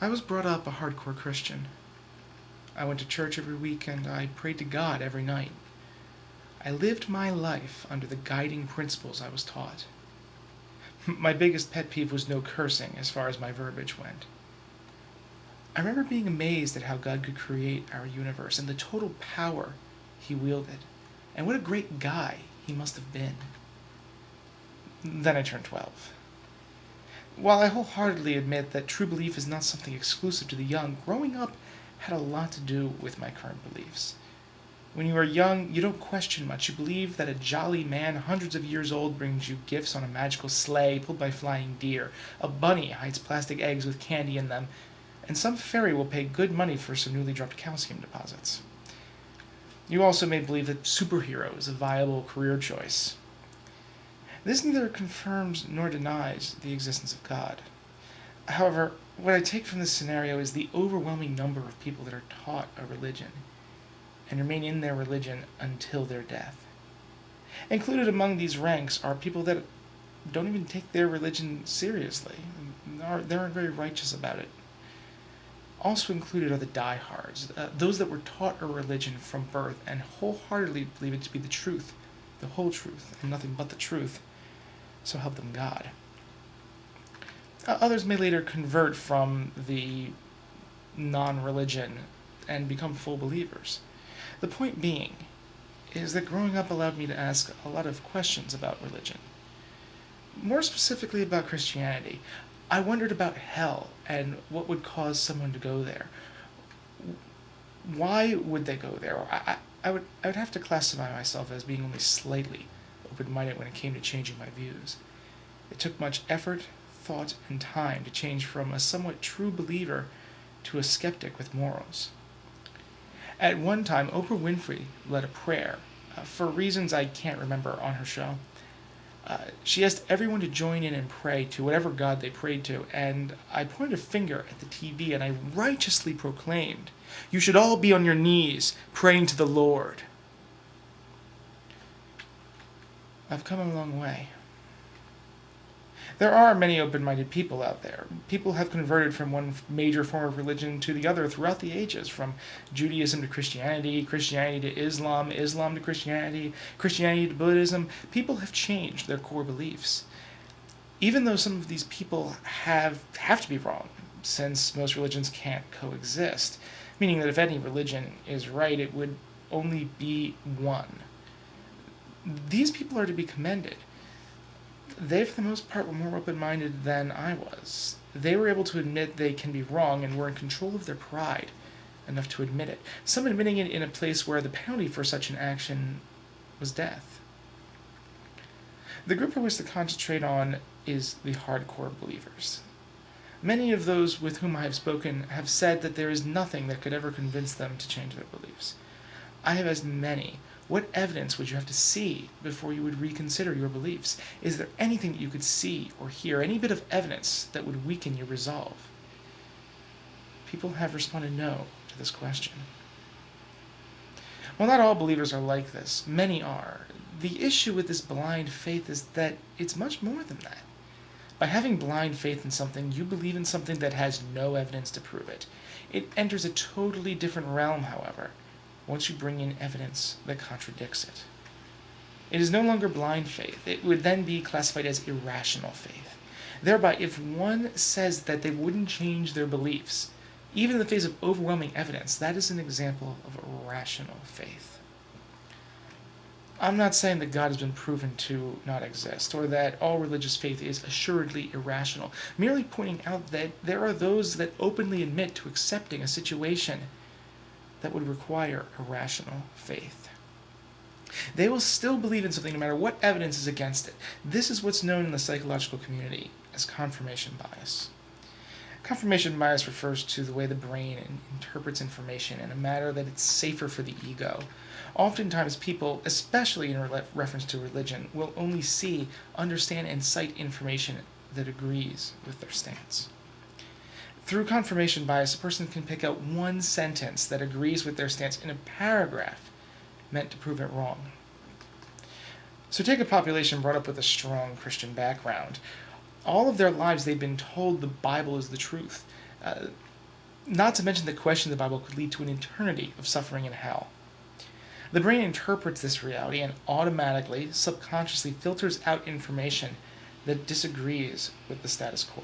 I was brought up a hardcore Christian. I went to church every week and I prayed to God every night. I lived my life under the guiding principles I was taught. My biggest pet peeve was no cursing as far as my verbiage went. I remember being amazed at how God could create our universe and the total power he wielded, and what a great guy he must have been. Then I turned 12. While I wholeheartedly admit that true belief is not something exclusive to the young, growing up had a lot to do with my current beliefs. When you are young, you don't question much. You believe that a jolly man hundreds of years old brings you gifts on a magical sleigh pulled by flying deer, a bunny hides plastic eggs with candy in them, and some fairy will pay good money for some newly dropped calcium deposits. You also may believe that superhero is a viable career choice. This neither confirms nor denies the existence of God. However, what I take from this scenario is the overwhelming number of people that are taught a religion and remain in their religion until their death. Included among these ranks are people that don't even take their religion seriously. They aren't very righteous about it. Also included are the diehards, those that were taught a religion from birth and wholeheartedly believe it to be the truth, the whole truth, and nothing but the truth. So help them God. Others may later convert from the non-religion and become full believers. The point being is that growing up allowed me to ask a lot of questions about religion. More specifically about Christianity, I wondered about hell and what would cause someone to go there. Why would they go there? I would have to classify myself as being only slightly open-minded when it came to changing my views. It took much effort, thought, and time to change from a somewhat true believer to a skeptic with morals. At one time, Oprah Winfrey led a prayer, for reasons I can't remember, on her show. She asked everyone to join in and pray to whatever God they prayed to, and I pointed a finger at the TV and I righteously proclaimed, "You should all be on your knees praying to the Lord." I've come a long way. There are many open-minded people out there. People have converted from one major form of religion to the other throughout the ages, from Judaism to Christianity, Christianity to Islam, Islam to Christianity, Christianity to Buddhism. People have changed their core beliefs. Even though some of these people have to be wrong, since most religions can't coexist, meaning that if any religion is right, it would only be one. These people are to be commended. They, for the most part, were more open-minded than I was. They were able to admit they can be wrong and were in control of their pride enough to admit it, some admitting it in a place where the penalty for such an action was death. The group I wish to concentrate on is the hardcore believers. Many of those with whom I have spoken have said that there is nothing that could ever convince them to change their beliefs. I have asked many, what evidence would you have to see before you would reconsider your beliefs? Is there anything that you could see or hear, any bit of evidence that would weaken your resolve? People have responded no to this question. While not all believers are like this, many are. The issue with this blind faith is that it's much more than that. By having blind faith in something, you believe in something that has no evidence to prove it. It enters a totally different realm, however, once you bring in evidence that contradicts it. It is no longer blind faith. It would then be classified as irrational faith. Thereby, if one says that they wouldn't change their beliefs, even in the face of overwhelming evidence, that is an example of rational faith. I'm not saying that God has been proven to not exist, or that all religious faith is assuredly irrational, merely pointing out that there are those that openly admit to accepting a situation that would require irrational faith. They will still believe in something no matter what evidence is against it. This is what's known in the psychological community as confirmation bias. Confirmation bias refers to the way the brain interprets information in a manner that it's safer for the ego. Oftentimes people, especially in reference to religion, will only see, understand, and cite information that agrees with their stance. Through confirmation bias, a person can pick out one sentence that agrees with their stance in a paragraph meant to prove it wrong. So take a population brought up with a strong Christian background. All of their lives they've been told the Bible is the truth. Not to mention the question of the Bible could lead to an eternity of suffering in hell. The brain interprets this reality and automatically, subconsciously filters out information that disagrees with the status quo.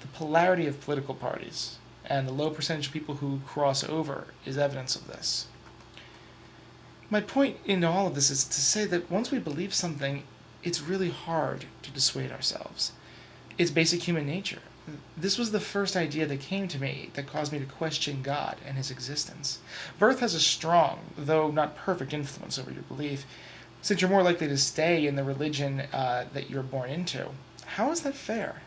The polarity of political parties and the low percentage of people who cross over is evidence of this. My point in all of this is to say that once we believe something, it's really hard to dissuade ourselves. It's basic human nature. This was the first idea that came to me that caused me to question God and his existence. Birth has a strong, though not perfect, influence over your belief, since you're more likely to stay in the religion that you're born into. How is that fair?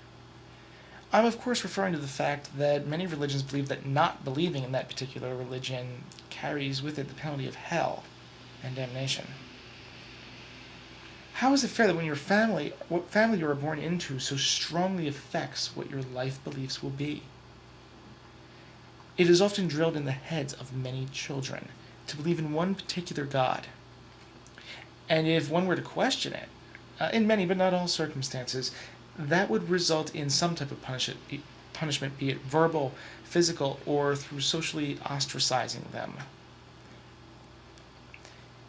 I'm of course referring to the fact that many religions believe that not believing in that particular religion carries with it the penalty of hell and damnation. How is it fair that when what family you are born into so strongly affects what your life beliefs will be? It is often drilled in the heads of many children to believe in one particular God. And if one were to question it, in many but not all circumstances, that would result in some type of punishment, be it verbal, physical, or through socially ostracizing them.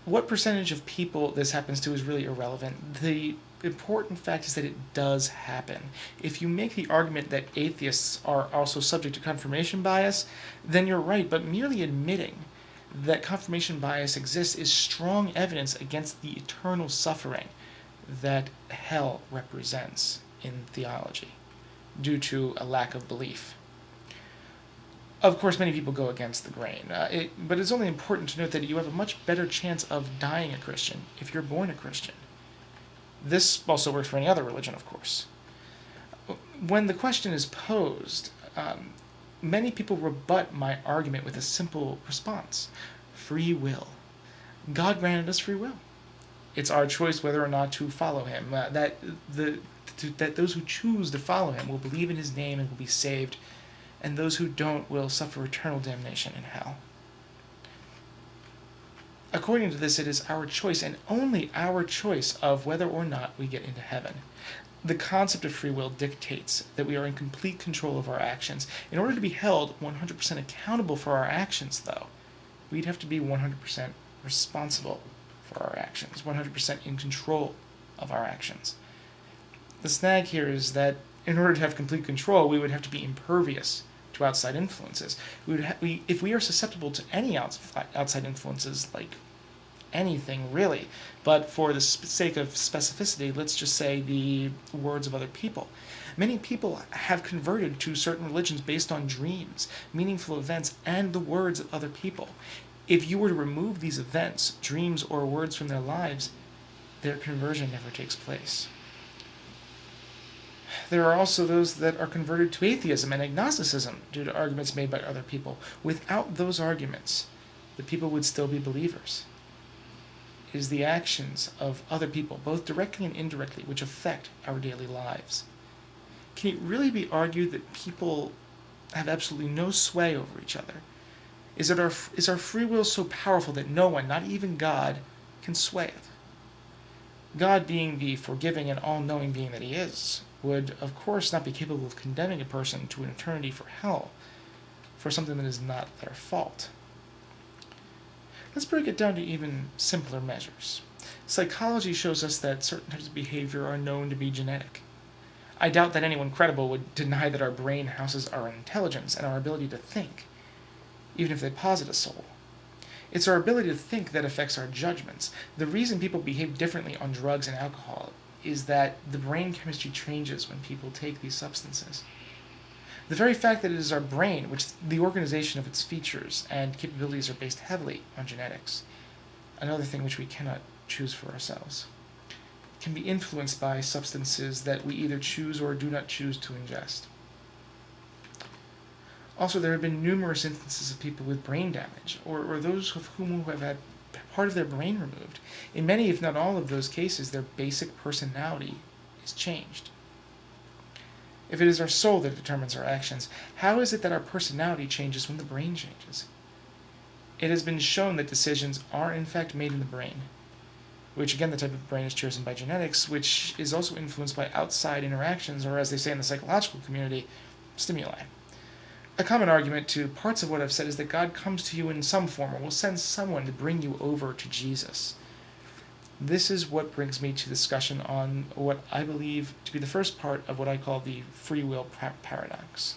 What percentage of people this happens to is really irrelevant. The important fact is that it does happen. If you make the argument that atheists are also subject to confirmation bias, then you're right, but merely admitting that confirmation bias exists is strong evidence against the eternal suffering that hell represents in theology due to a lack of belief. Of course, many people go against the grain, but it's only important to note that you have a much better chance of dying a Christian if you're born a Christian. This also works for any other religion, of course. When the question is posed, many people rebut my argument with a simple response: free will. God granted us free will. It's our choice whether or not to follow him. That those who choose to follow him will believe in his name and will be saved, and those who don't will suffer eternal damnation in hell. According to this, it is our choice, and only our choice, of whether or not we get into heaven. The concept of free will dictates that we are in complete control of our actions. In order to be held 100% accountable for our actions, though, we'd have to be 100% responsible for our actions, 100% in control of our actions. The snag here is that in order to have complete control, we would have to be impervious to outside influences. If we are susceptible to any outside influences, like anything really, but for the sake of specificity, let's just say the words of other people. Many people have converted to certain religions based on dreams, meaningful events, and the words of other people. If you were to remove these events, dreams, or words from their lives, their conversion never takes place. There are also those that are converted to atheism and agnosticism due to arguments made by other people. Without those arguments, the people would still be believers. It is the actions of other people, both directly and indirectly, which affect our daily lives. Can it really be argued that people have absolutely no sway over each other? Is our free will so powerful that no one, not even God, can sway it? God, being the forgiving and all-knowing being that he is, would of course not be capable of condemning a person to an eternity for hell for something that is not their fault. Let's break it down to even simpler measures. Psychology shows us that certain types of behavior are known to be genetic. I doubt that anyone credible would deny that our brain houses our intelligence and our ability to think, even if they posit a soul. It's our ability to think that affects our judgments. The reason people behave differently on drugs and alcohol is that the brain chemistry changes when people take these substances. The very fact that it is our brain, which the organization of its features and capabilities are based heavily on genetics, another thing which we cannot choose for ourselves, can be influenced by substances that we either choose or do not choose to ingest. Also, there have been numerous instances of people with brain damage, or those of whom who have had part of their brain removed. In many, if not all of those cases, their basic personality is changed. If it is our soul that determines our actions, how is it that our personality changes when the brain changes? It has been shown that decisions are in fact made in the brain, which again, the type of brain is chosen by genetics, which is also influenced by outside interactions, or as they say in the psychological community, stimuli. A common argument to parts of what I've said is that God comes to you in some form, or will send someone to bring you over to Jesus. This is what brings me to discussion on what I believe to be the first part of what I call the free will paradox.